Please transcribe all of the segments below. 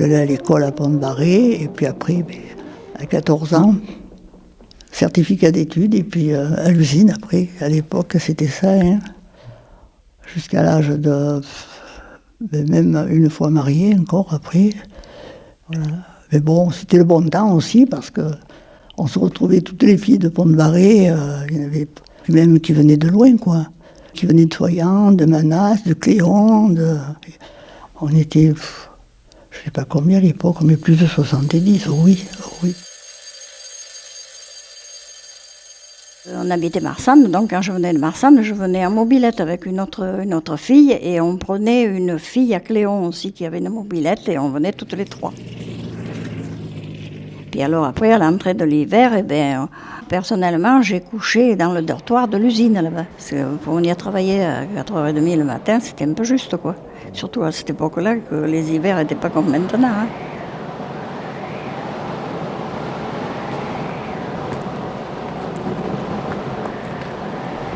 suis allé à l'école à Pont-de-Barré, et puis après, à 14 ans, certificat d'études, et puis à l'usine après. À l'époque, c'était ça, hein, jusqu'à l'âge de... même une fois marié encore après. Voilà. Mais bon, c'était le bon temps aussi, parce que on se retrouvait toutes les filles de Pont-de-Barré, il y en avait même qui venaient de loin, quoi. Qui venaient de Soyans, de Manas, de Cléon, on était, je ne sais pas combien à l'époque, mais plus de 70, oui, oui. On habitait Marsanne, donc quand je venais de Marsanne, je venais en mobilette avec une autre fille, et on prenait une fille à Cléon aussi qui avait une mobilette, et on venait toutes les trois. Puis alors après, à l'entrée de l'hiver, personnellement, j'ai couché dans le dortoir de l'usine là-bas. Parce que pour venir travailler à 4h30 le matin, c'était un peu juste, quoi. Surtout à cette époque-là, que les hivers n'étaient pas comme maintenant, hein.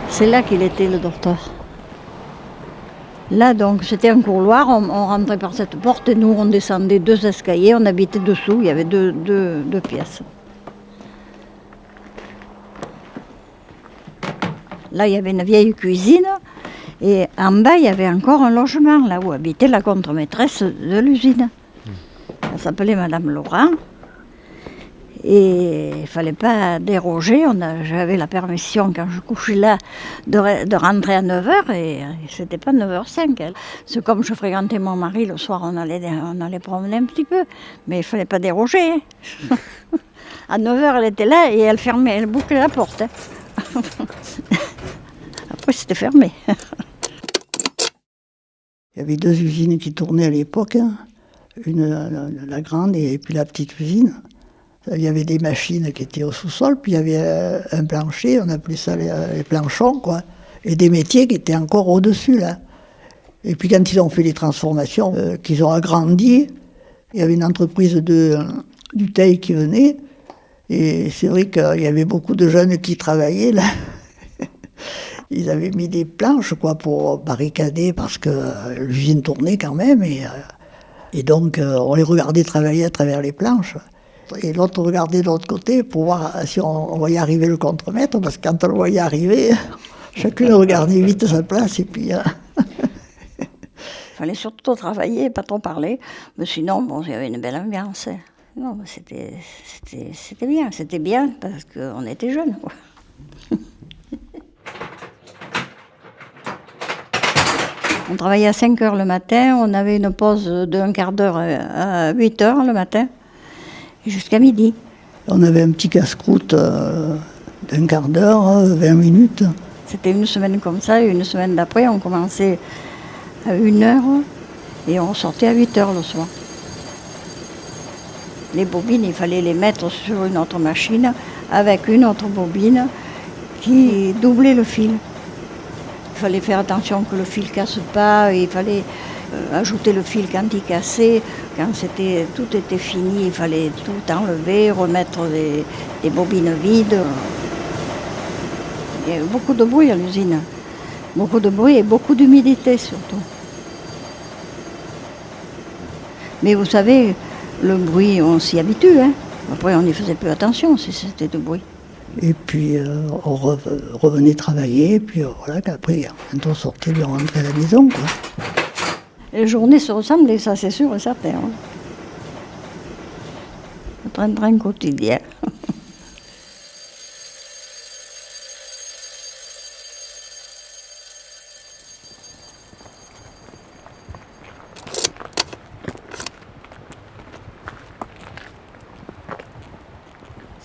C'est là qu'il était, le dortoir. Là, donc, c'était un couloir, on rentrait par cette porte et nous, on descendait 2 escaliers, on habitait dessous, il y avait deux pièces. Là, il y avait une vieille cuisine et en bas, il y avait encore un logement, là où habitait la contre-maîtresse de l'usine. Elle s'appelait Madame Laurent. Et il ne fallait pas déroger, j'avais la permission quand je couchais là de rentrer à 9h et c'était pas 9h05. C'est comme je fréquentais mon mari, le soir on allait promener un petit peu, mais il ne fallait pas déroger. Hein. À 9h elle était là et elle bouclait la porte. Hein. Après c'était fermé. Il y avait 2 usines qui tournaient à l'époque, hein. La grande et puis la petite usine. Il y avait des machines qui étaient au sous-sol, puis il y avait un plancher, on appelait ça les planchons, quoi, et des métiers qui étaient encore au-dessus, là. Et puis quand ils ont fait les transformations, qu'ils ont agrandi, il y avait une entreprise du Teil qui venait, et c'est vrai qu'il y avait beaucoup de jeunes qui travaillaient, là. Ils avaient mis des planches, quoi, pour barricader, parce que l'usine tournait quand même, et donc on les regardait travailler à travers les planches. Et l'autre regardait de l'autre côté pour voir si on voyait arriver le contremaître, parce que quand on le voyait arriver, chacune regardait vite sa place, et puis... Il fallait surtout travailler, pas trop parler, mais sinon, bon, il y avait une belle ambiance. Non, c'était bien, parce qu'on était jeunes, quoi. On travaillait à 5h le matin, on avait une pause d'un quart d'heure à 8h le matin, jusqu'à midi. On avait un petit casse-croûte d'un quart d'heure, 20 minutes. C'était une semaine comme ça, et une semaine d'après, on commençait à 1h et on sortait à 8h le soir. Les bobines, il fallait les mettre sur une autre machine avec une autre bobine qui doublait le fil. Il fallait faire attention que le fil ne casse pas, il fallait ajouter le fil quand il cassait. Quand tout était fini, il fallait tout enlever, remettre des bobines vides. Il y a eu beaucoup de bruit à l'usine. Beaucoup de bruit et beaucoup d'humidité surtout. Mais vous savez, le bruit, on s'y habitue. Hein. Après, on n'y faisait plus attention si c'était du bruit. Et puis on revenait travailler, puis voilà, qu'après, quand on sortait, on rentrait à la maison, quoi. Les journées se ressemblaient, ça c'est sûr et certain. Hein. Le train-train quotidien.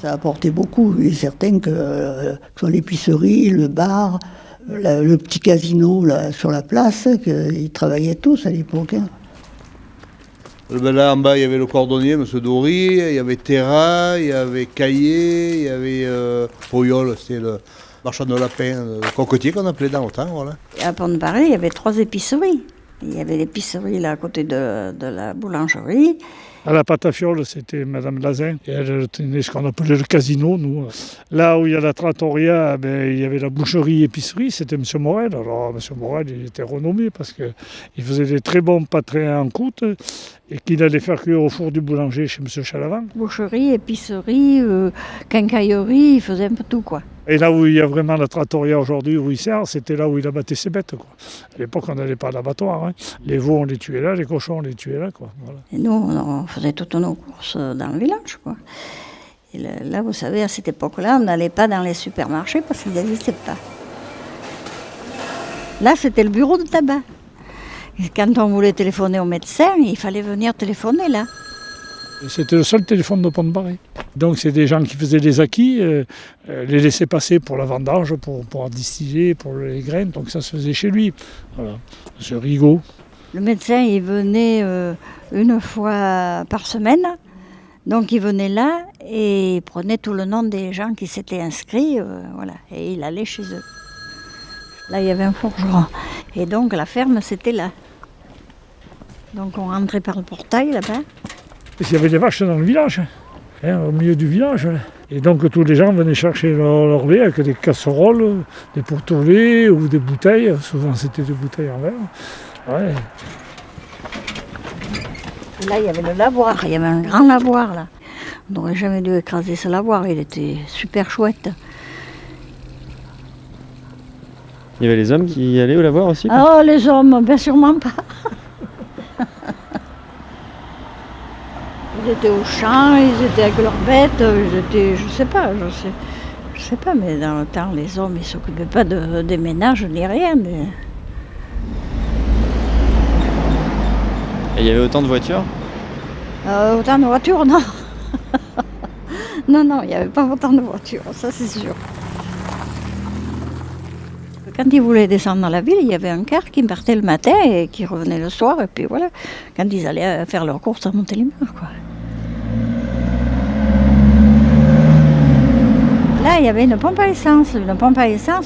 Ça a apporté beaucoup. Il est certain que ce soit l'épicerie, le bar, le petit casino là, sur la place, qu'ils travaillaient tous à l'époque. Hein. Là en bas, il y avait le cordonnier, M. Dory, il y avait Terra, il y avait Caillé, il y avait Poyol, c'était le marchand de lapins, le cocotier qu'on appelait dans le temps. Voilà. À Pont-de-Barré, il y avait 3 épiceries. Il y avait l'épicerie là à côté de la boulangerie. À la pâte à fiole, c'était Madame Lazin. Et elle tenait ce qu'on appelait le casino, nous. Là où il y a la trattoria, il y avait la boucherie-épicerie, c'était M. Morel. Alors, M. Morel, il était renommé parce qu'il faisait des très bons pâtés en croûte et qu'il allait faire cuire au four du boulanger chez M. Chalavant. Boucherie, épicerie, quincaillerie, il faisait un peu tout, quoi. Et là où il y a vraiment la trattoria aujourd'hui, où il sert, c'était là où il abattait ses bêtes, quoi. À l'époque, on n'allait pas à l'abattoir, hein. Les veaux, on les tuait là, les cochons, on les tuait là, quoi. Voilà. Et nous, on faisait toutes nos courses dans le village, quoi. Et là, vous savez, à cette époque-là, on n'allait pas dans les supermarchés parce qu'ils n'existaient pas. Là, c'était le bureau de tabac. Et quand on voulait téléphoner au médecin, il fallait venir téléphoner là. C'était le seul téléphone de Pont-de-Barré. Donc c'est des gens qui faisaient des acquis, les laissaient passer pour la vendange, pour distiller, pour les graines. Donc ça se faisait chez lui. Voilà. Monsieur Rigaud. Le médecin, il venait une fois par semaine. Donc il venait là et il prenait tout le nom des gens qui s'étaient inscrits. Voilà, et il allait chez eux. Là, il y avait un forgeron. Et donc la ferme, c'était là. Donc on rentrait par le portail là-bas. Il y avait des vaches dans le village, hein, au milieu du village. Là. Et donc tous les gens venaient chercher leur lait avec des casseroles, des pot-au-lait ou des bouteilles. Souvent c'était des bouteilles en verre. Ouais. Et là, il y avait le lavoir, il y avait un grand lavoir là. On n'aurait jamais dû écraser ce lavoir, il était super chouette. Il y avait les hommes qui allaient au lavoir aussi? Oh, les hommes, bien sûrement pas. Ils étaient au champ, ils étaient avec leurs bêtes, ils étaient, je sais pas, mais dans le temps, les hommes, ils s'occupaient pas des ménages ni rien. Mais... Et il y avait autant de voitures? Autant de voitures, non. Non, il n'y avait pas autant de voitures, ça c'est sûr. Quand ils voulaient descendre dans la ville, il y avait un car qui partait le matin et qui revenait le soir, et puis voilà, quand ils allaient faire leurs courses à Montélimar, quoi. Là, il y avait une pompe à essence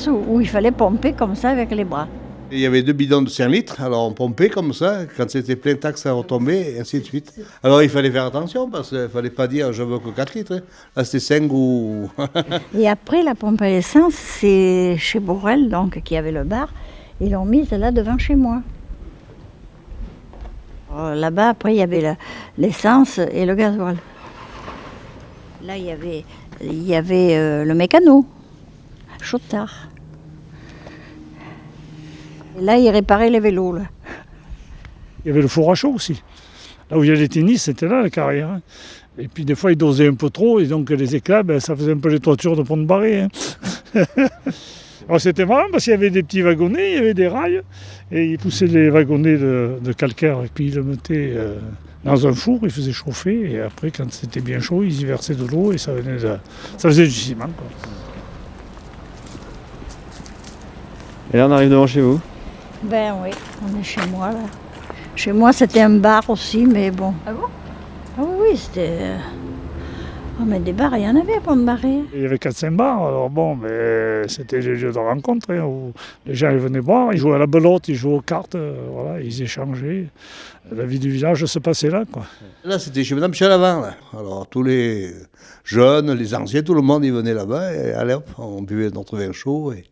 où il fallait pomper comme ça avec les bras. Il y avait 2 bidons de 5 litres, alors on pompait comme ça, quand c'était plein tac, ça retombait, et ainsi de suite. Alors il fallait faire attention, parce qu'il ne fallait pas dire je veux que 4 litres. Hein. Là c'était 5 ou... Et après, la pompe à essence, c'est chez Borel, donc, qui avait le bar, ils l'ont mise là devant chez moi. Là-bas, après, il y avait l'essence et le gasoil. Là, il y avait le mécano, Chotard. Et là, il réparait les vélos. Là. Il y avait le four à chaud aussi. Là où il y a les tennis, c'était là la carrière. Hein. Et puis des fois, ils dosaient un peu trop, et donc les éclats, ça faisait un peu les toitures de Pont-de-Barré. Hein. Alors c'était marrant parce qu'il y avait des petits wagonnets, il y avait des rails, et ils poussaient les wagonnets de calcaire, et puis ils le mettaient dans un four, ils faisaient chauffer, et après, quand c'était bien chaud, ils y versaient de l'eau, et ça faisait du ciment. Quoi. Et là, on arrive devant chez vous? Ben oui, on est chez moi là. Chez moi, c'était un bar aussi, mais bon. Ah bon? Ah oui, c'était... Oh, mais des bars, il y en avait à Pont-de-Barré. Il y avait 4-5 bars, alors bon, mais c'était des lieux de rencontre, hein, où les gens ils venaient boire, ils jouaient à la belote, ils jouaient aux cartes, voilà, ils échangeaient. La vie du village se passait là, quoi. Là c'était chez Madame Chalavant, là. Alors tous les jeunes, les anciens, tout le monde y venait là-bas, et allez hop, on buvait notre vin chaud. Et...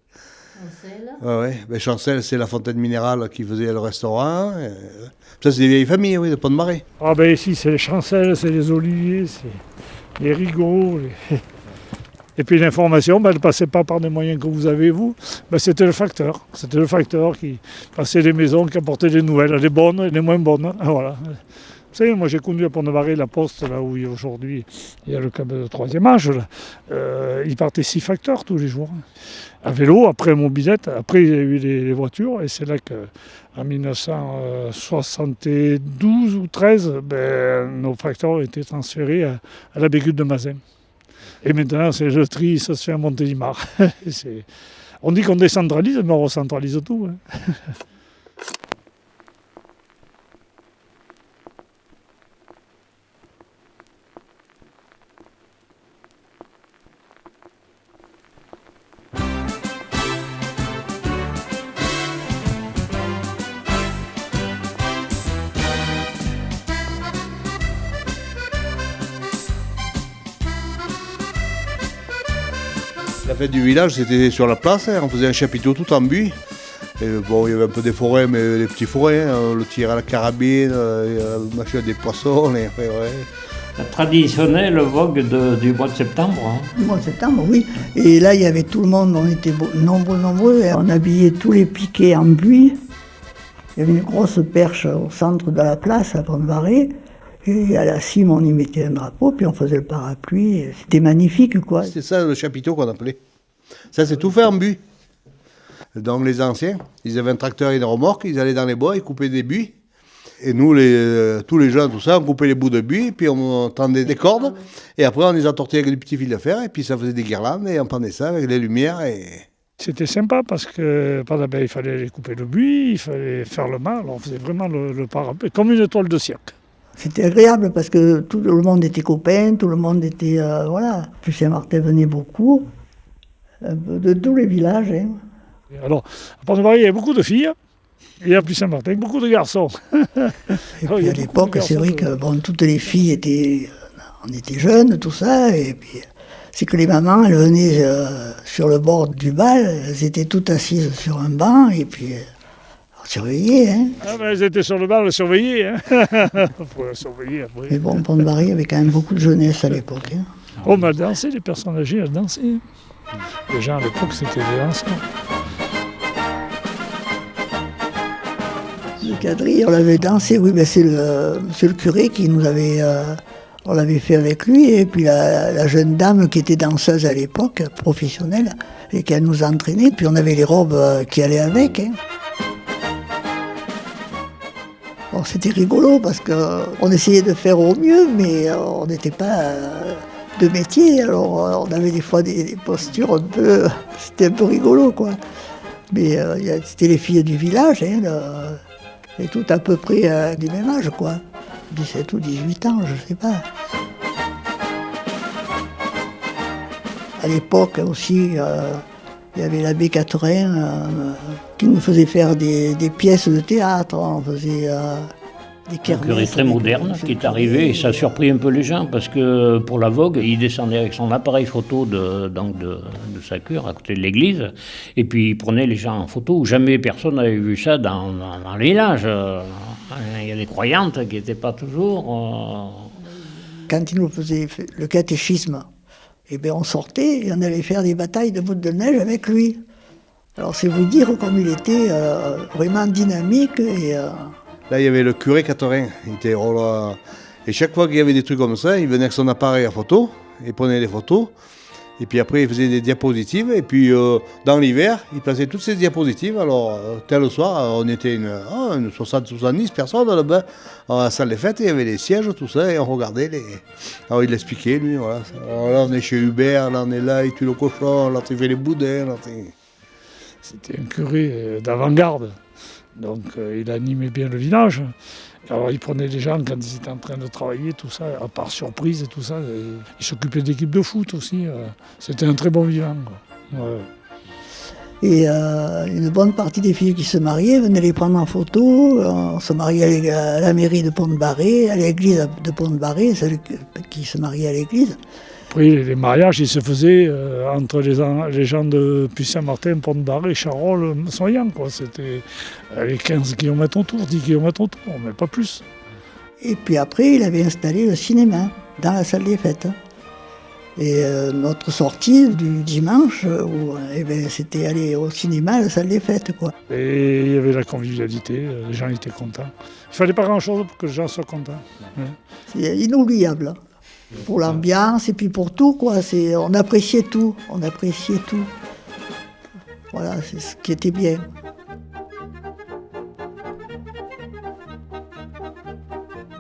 Ouais. Chancel, c'est la fontaine minérale qui faisait le restaurant. Ça, c'est des vieilles familles, oui, de Pont-de-Barré. Ah ben ici, c'est les Chancel, c'est les Olivier, c'est les Rigaud. Et puis l'information, elle ne passait pas par des moyens que vous avez, vous. C'était le facteur. C'était le facteur qui passait les maisons, qui apportait des nouvelles, les bonnes et les moins bonnes. Voilà. Vous savez, moi j'ai conduit à Pont-de-Barré la poste, là où aujourd'hui il y a le câble de 3e âge. Il partait 6 facteurs tous les jours. À vélo, après mobilette, après il y a eu les voitures, et c'est là qu'en 1972 ou 13, nos facteurs ont été transférés à la Bégude de Mazin. Et maintenant, c'est le tri, ça se fait à Montélimar. On dit qu'on décentralise, mais on recentralise tout. Hein. La fête du village, c'était sur la place, hein, on faisait un chapiteau tout en buis. Et bon, il y avait un peu des forêts, mais des petits forêts, hein, le tir à la carabine, le machin des poissons, ouais. La traditionnelle vogue du mois de septembre. Hein. Du mois de septembre, oui. Et là, il y avait tout le monde, on était nombreux, et on habillait tous les piquets en buis. Il y avait une grosse perche au centre de la place, à Pont-de-Barré. Et à la cime, on y mettait un drapeau, puis on faisait le parapluie. C'était magnifique, quoi. C'était ça le chapiteau qu'on appelait. Ça, c'est tout fait en buis. Donc les anciens, ils avaient un tracteur et une remorque, ils allaient dans les bois, ils coupaient des buis. Et nous, tous les gens, tout ça, on coupait les bouts de buis, puis on tendait des cordes, et après on les entortillait avec des petits fils de fer, et puis ça faisait des guirlandes, et on pendait ça avec les lumières. C'était sympa parce que il fallait aller couper le buis, il fallait faire le mât, alors on faisait vraiment le parapluie, comme une toile de cirque. C'était agréable parce que tout le monde était copain, tout le monde était... voilà. Puis Saint-Martin venait beaucoup, un peu de tous les villages. Hein. Alors, à Pont-de-Barré, il y avait beaucoup de filles, et à Puy-Saint-Martin, beaucoup de garçons. Et puis à l'époque, c'est vrai que bon, toutes les filles étaient... on était jeunes, tout ça, et puis... C'est que les mamans, elles venaient sur le bord du bal, elles étaient toutes assises sur un banc, et puis... on surveillait, hein. Ah ben, elles étaient sur le banc, elles surveillaient, hein. Faut la surveiller après. Mais bon, Pont-de-Barré, il y avait quand même beaucoup de jeunesse à l'époque, hein. On a dansé, les personnes âgées, elles dansaient. Les gens à l'époque, c'était des danseurs. Le quadrille, on l'avait dansé, oui, ben c'est monsieur le curé qui nous avait... on l'avait fait avec lui, et puis la jeune dame qui était danseuse à l'époque, professionnelle, et qui nous entraînait, puis on avait les robes qui allaient avec, hein. Bon, c'était rigolo parce qu'on essayait de faire au mieux, mais on n'était pas de métier, alors on avait des fois des postures un peu... C'était un peu rigolo, quoi. Mais c'était les filles du village, hein, et tout à peu près du même âge, quoi. 17 ou 18 ans, je sais pas. À l'époque aussi, il y avait l'abbé Catherine qui nous faisait faire des pièces de théâtre. On faisait des kermesses. Un curé très moderne qui est arrivé et ça a surpris un peu les gens parce que pour la vogue, il descendait avec son appareil photo de sa cure à côté de l'église et puis il prenait les gens en photo. Jamais personne n'avait vu ça dans le village. Il y a des croyantes qui n'étaient pas toujours... Quand il nous faisait le catéchisme, eh bien on sortait et on allait faire des batailles de boules de neige avec lui. Alors c'est vous dire comme il était vraiment dynamique et... Là, il y avait le curé Catherine. Et chaque fois qu'il y avait des trucs comme ça, il venait avec son appareil à photo, il prenait des photos, et puis après il faisait des diapositives, et puis dans l'hiver, il plaçait toutes ces diapositives. Alors, tel soir, on était une 60-70 personnes là-bas, à la salle des fêtes, il y avait les sièges, tout ça, et on regardait les... Alors il l'expliquait, lui, voilà. Alors là, on est chez Hubert, là, on est là, il tue le cochon, là, il fait les boudins, là, C'était un curé d'avant-garde. Donc il animait bien le village. Alors il prenait les gens quand ils étaient en train de travailler, tout ça, à part surprise et tout ça. Et il s'occupait d'équipes de foot aussi. C'était un très bon vivant, quoi. Ouais. Et une bonne partie des filles qui se mariaient venaient les prendre en photo. On se mariait à la mairie de Pont-de-Barré, à l'église de Pont-de-Barré, celle qui se mariait à l'église. Après, les mariages, ils se faisaient entre les gens de Puy-Saint-Martin, Pont-de-Barré, Charolles, Soyans, quoi. C'était 15 km autour, 10 km autour, mais pas plus. Et puis après, il avait installé le cinéma dans la salle des fêtes. Et notre sortie du dimanche, c'était aller au cinéma à la salle des fêtes, quoi. Et il y avait la convivialité, les gens étaient contents. Il ne fallait pas grand-chose pour que les gens soient contents. Ouais. C'est inoubliable. Pour l'ambiance et puis pour tout, quoi. On appréciait tout. Voilà, c'est ce qui était bien.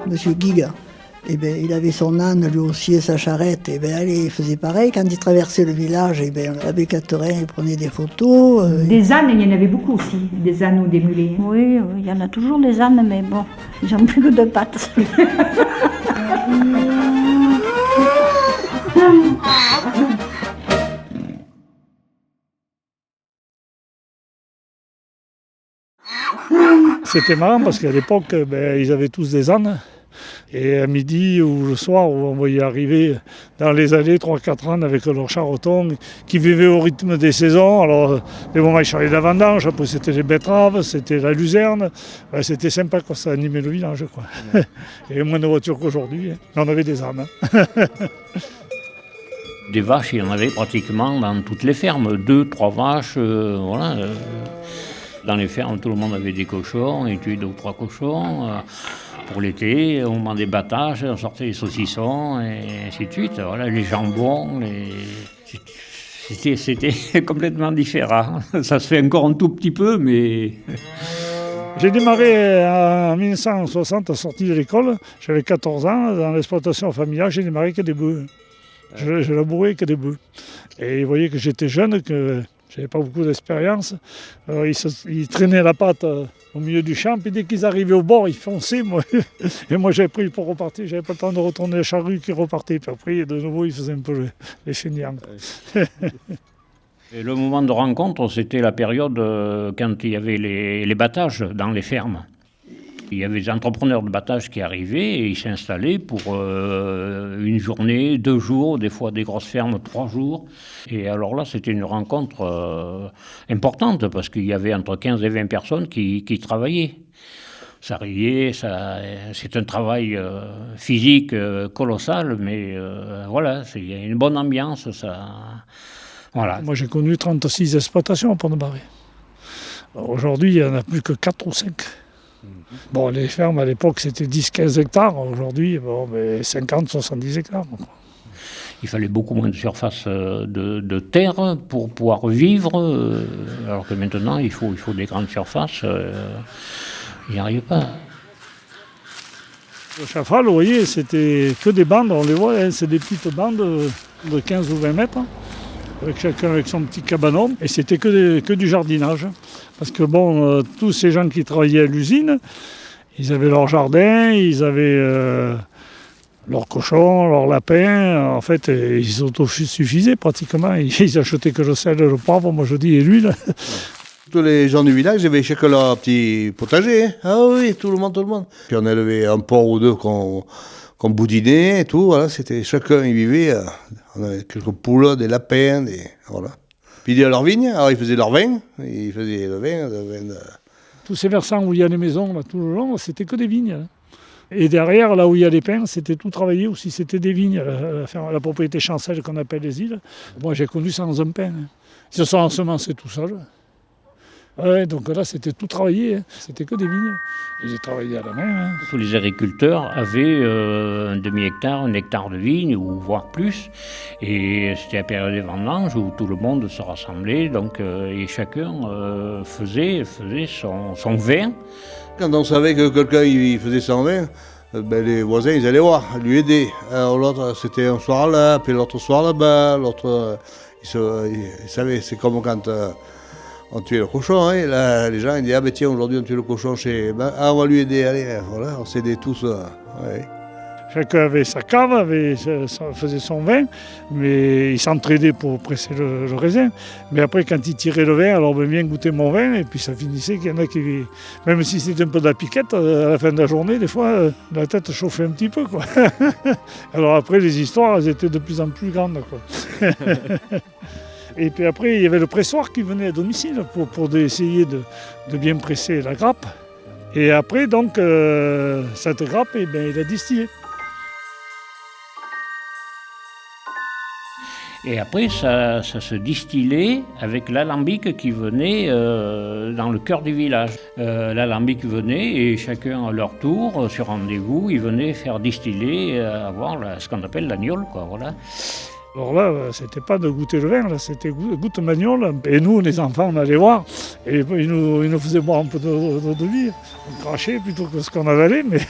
Monsieur Guiga, il avait son âne lui aussi et sa charrette. Il faisait pareil. Quand il traversait le village, l'abbé Catherine, il prenait des photos. Des ânes, il y en avait beaucoup aussi, des ânes ou des mulets. Oui, il y en a toujours des ânes, mais bon, ils n'ont plus que 2 pattes. C'était marrant parce qu'à l'époque, ils avaient tous des ânes. Et à midi ou le soir, on voyait arriver dans les allées 3-4 ânes avec leurs charretons qui vivaient au rythme des saisons. Alors, les moments ils charriaient la vendange, après c'était les betteraves, c'était la luzerne. Ouais, c'était sympa quand ça animait le village, quoi. Il y avait moins de voitures qu'aujourd'hui, hein. Mais on avait des ânes. Hein. Des vaches, il y en avait pratiquement dans toutes les fermes. 2-3 vaches, voilà. Dans les fermes, tout le monde avait des cochons, et tuait 2 ou 3 cochons. Pour l'été, au moment des battages, on sortait les saucissons, et ainsi de suite. Voilà, les jambons, C'était complètement différent. Ça se fait encore un tout petit peu, mais... J'ai démarré en 1960, sorti de l'école. J'avais 14 ans, dans l'exploitation familiale, j'ai démarré que des bœufs. Je labourais que des bœufs. Et ils voyaient que j'étais jeune, que j'avais pas beaucoup d'expérience. Ils traînaient la patte au milieu du champ, puis dès qu'ils arrivaient au bord, ils fonçaient. Moi. Et moi, j'avais pris pour repartir. J'avais pas le temps de retourner la charrue qui repartait. Puis après, de nouveau, ils faisaient un peu les feignants. Et le moment de rencontre, c'était la période quand il y avait les battages dans les fermes. Il y avait des entrepreneurs de battage qui arrivaient et ils s'installaient pour une journée, 2 jours, des fois des grosses fermes, 3 jours. Et alors là, c'était une rencontre importante parce qu'il y avait entre 15 et 20 personnes qui travaillaient. Ça riait, c'est un travail physique colossal, mais voilà, il y a une bonne ambiance. Voilà. Moi, j'ai connu 36 exploitations à Pont-de-Barré. Aujourd'hui, il n'y en a plus que 4 ou 5. Bon, les fermes, à l'époque, c'était 10-15 hectares. Aujourd'hui, 50-70 hectares. Il fallait beaucoup moins de surface de terre pour pouvoir vivre, alors que maintenant, il faut des grandes surfaces. Il n'y arrive pas. Le Chafral, vous voyez, c'était que des bandes, on les voit, hein, c'est des petites bandes de 15 ou 20 mètres, avec chacun avec son petit cabanon, et c'était que du jardinage. Parce que bon, tous ces gens qui travaillaient à l'usine, ils avaient leur jardin, ils avaient leurs cochons, leurs lapins, en fait, ils s'autosuffisaient pratiquement, ils achetaient que le sel, le poivre, moi je dis, et l'huile. Tous les gens du village avaient chacun leur petit potager. Hein. Ah oui, tout le monde. Puis on élevait un porc ou 2 qu'on boudinait et tout. Voilà, c'était chacun y vivait. On avait quelques poules, des lapins, voilà. Puis ils avaient leur vigne, alors ils faisaient leur vin. Ils faisaient le vin. Tous ces versants où il y a les maisons, là, tout le long, c'était que des vignes. Là. Et derrière, là où il y a les pins, c'était tout travaillé aussi, c'était des vignes. La propriété chancelle qu'on appelle les îles. Moi, j'ai connu sans un pain. Hein. Ils se sont ensemencés tout seuls. Ouais, donc là, c'était tout travaillé, hein. C'était que des vignes. Ils travaillaient à la main. Hein. Tous les agriculteurs avaient un demi-hectare, 1 hectare de vignes, ou voire plus. Et c'était la période des vendanges où tout le monde se rassemblait, donc, et chacun faisait son vin. Quand on savait que quelqu'un il faisait son vin, les voisins ils allaient voir, lui aider. Alors l'autre, c'était un soir là, puis l'autre soir là-bas, l'autre, il savait, c'est comme quand... on tuait le cochon, hein, et là, les gens ils disaient « Ah ben tiens, aujourd'hui on tue le cochon chez... on va lui aider, allez, voilà, on s'aidait tous. » Ouais. Chacun avait sa cave, faisait son vin, mais il s'entraidait pour presser le raisin. Mais après, quand il tirait le vin, alors viens goûter mon vin, et puis ça finissait qu'il y en a qui... Même si c'était un peu de la piquette, à la fin de la journée, des fois, la tête chauffait un petit peu, quoi. Alors après, les histoires, elles étaient de plus en plus grandes, quoi. Et puis après, il y avait le pressoir qui venait à domicile pour essayer de bien presser la grappe. Et après, donc, cette grappe, il a distillé. Et après, ça se distillait avec l'alambic qui venait dans le cœur du village. L'alambic venait et chacun à leur tour, sur rendez-vous, ils venaient faire distiller, avoir ce qu'on appelle l'agnole, quoi, voilà. Alors là, c'était pas de goûter le vin, là, c'était goûte magnole. Et nous, les enfants, on allait voir, et ils nous faisaient boire un peu d'eau de vie. On crachait plutôt que ce qu'on avalait, mais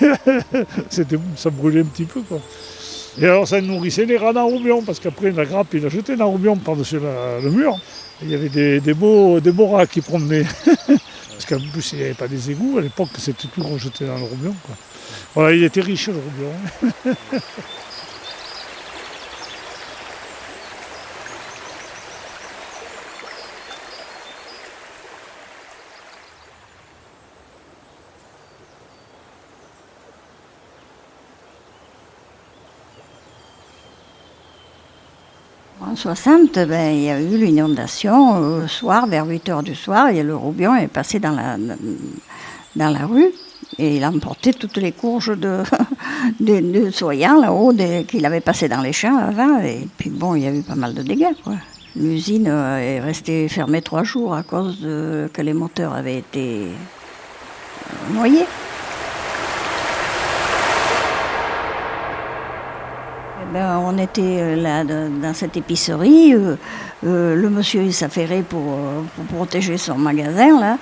ça brûlait un petit peu, quoi. Et alors ça nourrissait les rats d'enroubion, parce qu'après la grappe, il a jeté l'enroubion par-dessus le mur. Il y avait des beaux rats qui promenaient. Parce qu'en plus, il n'y avait pas des égouts, à l'époque, c'était tout rejeté dans le roubion, quoi. Voilà, il était riche, le roubion. En 60, il y a eu l'inondation le soir, vers 8 heures du soir, et le Roubion est passé dans la rue et il a emporté toutes les courges de soyants là-haut qu'il avait passé dans les champs avant. Et puis bon, il y a eu pas mal de dégâts, quoi. L'usine est restée fermée 3 jours à cause que les moteurs avaient été noyés. On était là dans cette épicerie, le monsieur il s'affairait pour protéger son magasin là.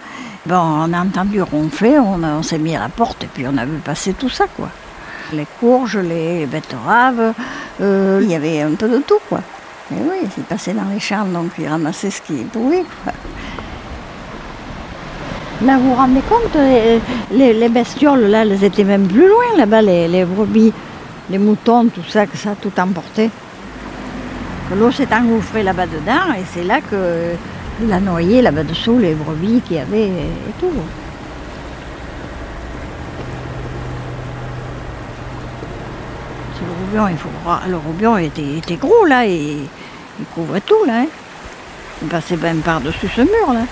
On a entendu ronfler, on s'est mis à la porte et puis on a vu passer tout ça, quoi. Les courges, les betteraves, il y avait un peu de tout, quoi. Et oui, il passait dans les champs, donc il ramassait ce qu'il pouvait, quoi. Là, vous vous rendez compte, les bestioles, là, elles étaient même plus loin, là-bas, les brebis. Les moutons, tout ça, que ça a tout emporté. L'eau s'est engouffrée là-bas dedans et c'est là qu'il a noyé là-bas dessous les brebis qu'il y avait et tout. Le Roubion était gros là et il couvrait tout là. Il passait même par-dessus ce mur là.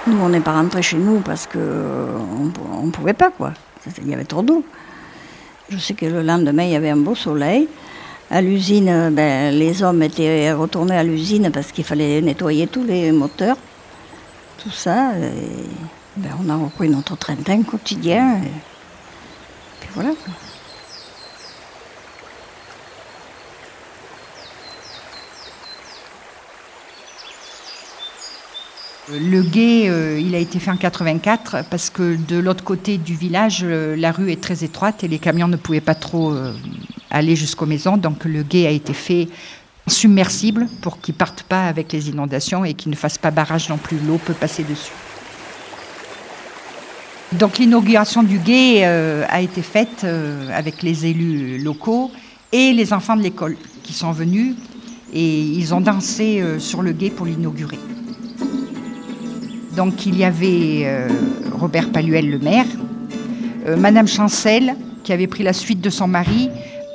Nous, on n'est pas rentrés chez nous parce qu'on ne pouvait pas, quoi. Il y avait trop d'eau. Je sais que le lendemain, il y avait un beau soleil. À l'usine, les hommes étaient retournés à l'usine parce qu'il fallait nettoyer tous les moteurs, tout ça. Et, on a repris notre train-train quotidien. Et puis voilà, quoi. Le gué, il a été fait en 84 parce que de l'autre côté du village, la rue est très étroite et les camions ne pouvaient pas trop aller jusqu'aux maisons. Donc le gué a été fait submersible pour qu'il ne parte pas avec les inondations et qu'il ne fasse pas barrage non plus. L'eau peut passer dessus. Donc l'inauguration du gué a été faite avec les élus locaux et les enfants de l'école qui sont venus et ils ont dansé sur le gué pour l'inaugurer. Donc il y avait Robert Palluel, le maire, Madame Chancel, qui avait pris la suite de son mari.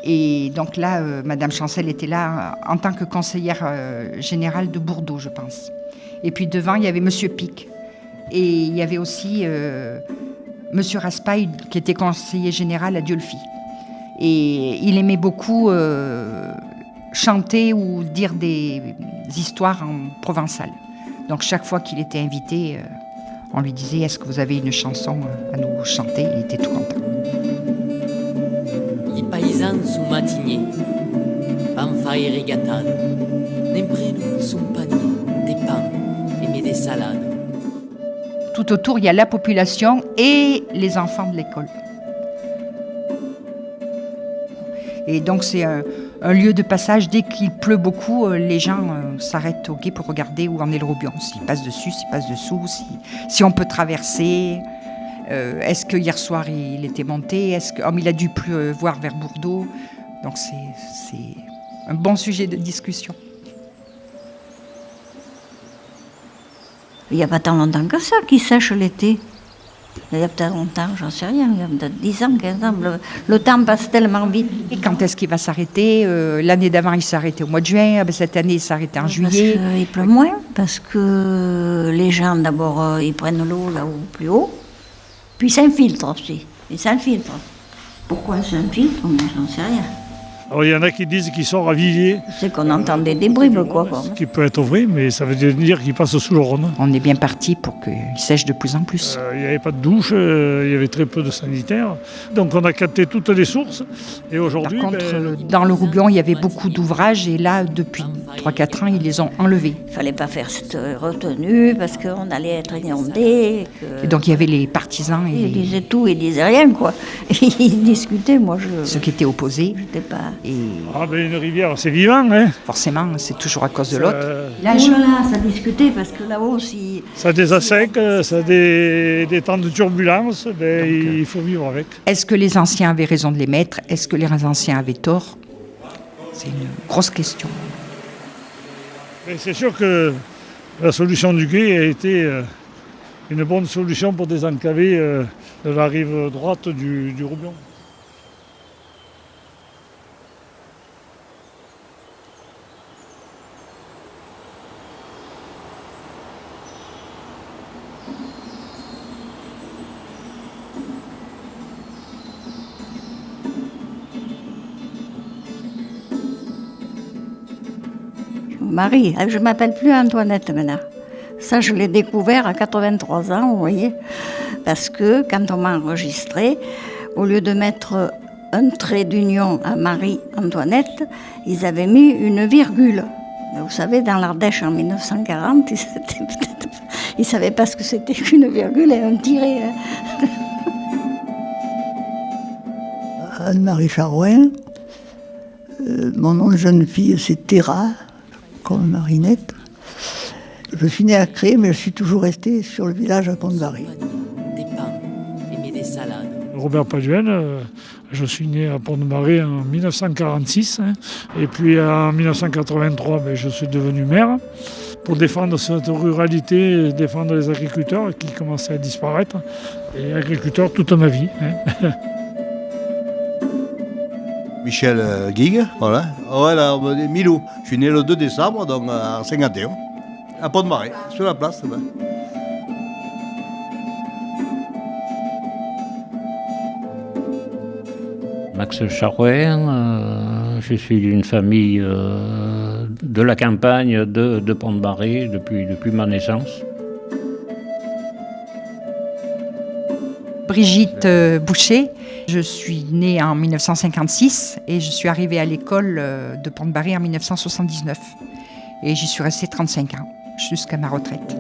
Et donc là, Madame Chancel était là en tant que conseillère générale de Bourdeaux, je pense. Et puis devant, il y avait Monsieur Pic. Et il y avait aussi Monsieur Raspail, qui était conseiller général à Dieulefit. Et il aimait beaucoup chanter ou dire des histoires en provençal. Donc chaque fois qu'il était invité, on lui disait « Est-ce que vous avez une chanson à nous chanter ?» Il était tout content. I paesans sont matinés, fanfare regatado, n'empreno son panier, des pains et des salades. Tout autour, il y a la population et les enfants de l'école. Et donc c'est un lieu de passage. Dès qu'il pleut beaucoup, les gens s'arrêtent au quai pour regarder où en est le Roubion. S'il passe dessus, s'il passe dessous, si on peut traverser. Est-ce que hier soir il était monté? Il a dû pleuvoir vers Bourdeaux. Donc c'est un bon sujet de discussion. Il n'y a pas tant longtemps que ça qu'il sèche l'été. Il y a peut-être longtemps, j'en sais rien, il y a peut-être 10 ans, 15 ans. Le temps passe tellement vite. Et quand est-ce qu'il va s'arrêter? L'année d'avant, il s'est arrêté au mois de juin. Cette année, il s'est arrêté en juillet. Parce qu'il pleut moins, parce que les gens, d'abord, ils prennent l'eau là-haut, plus haut. Puis ils s'infiltrent aussi. Ils s'infiltrent. Pourquoi ils s'infiltrent? Moi, j'en sais rien. Alors il y en a qui disent qu'ils sont à Vivier. C'est qu'on entendait des bribes, quoi. Ce qui peut être vrai, mais ça veut dire qu'ils passent sous le Rhône. On est bien parti pour qu'il sèche de plus en plus. Il n'y avait pas de douche, il y avait très peu de sanitaires. Donc on a capté toutes les sources. Et aujourd'hui, par contre, dans le Roubion, il y avait beaucoup d'ouvrages et là, depuis 3-4 ans, ils les ont enlevés. Il ne fallait pas faire cette retenue parce qu'on allait être inondés. Et donc il y avait les partisans. Ils disaient tout, ils disaient rien, quoi. Ils discutaient, moi je... Ceux qui étaient opposés. J'étais pas... Une rivière, c'est vivant, hein. Forcément, c'est toujours à cause de l'autre. Là, ça discutait parce que là-haut, si... Ça a des assecs, ça a des temps de turbulence, il faut vivre avec. Est-ce que les anciens avaient raison de les mettre? Est-ce que les anciens avaient tort? C'est une grosse question. Mais c'est sûr que la solution du quai a été une bonne solution pour désencaver de la rive droite du Roubion. Marie. Je ne m'appelle plus Antoinette maintenant. Ça, je l'ai découvert à 83 ans, vous voyez. Parce que quand on m'a enregistré, au lieu de mettre un trait d'union à Marie-Antoinette, ils avaient mis une virgule. Mais vous savez, dans l'Ardèche en 1940, ils ne savaient pas ce que c'était qu'une virgule et un tiret. Anne-Marie Charouin. Mon nom de jeune fille, c'est Théra, comme Marinette. Je suis née à Cré, mais je suis toujours restée sur le village à Pont-de-Barry. Des pains et des salades. Robert Paluel, je suis né à Pont-de-Barry en 1946. Et puis en 1983, je suis devenu maire pour défendre cette ruralité, défendre les agriculteurs qui commençaient à disparaître. Et agriculteur toute ma vie. Michel Guigues, voilà. Voilà, Milou. Je suis né le 2 décembre, donc en 51. À Pont-de-Barry, sur la place. Max Charouin, je suis d'une famille de la campagne de Pont-de-Barry depuis ma naissance. Brigitte Boucher, je suis née en 1956 et je suis arrivée à l'école de Pont-de-Barry en 1979. Et j'y suis restée 35 ans, jusqu'à ma retraite.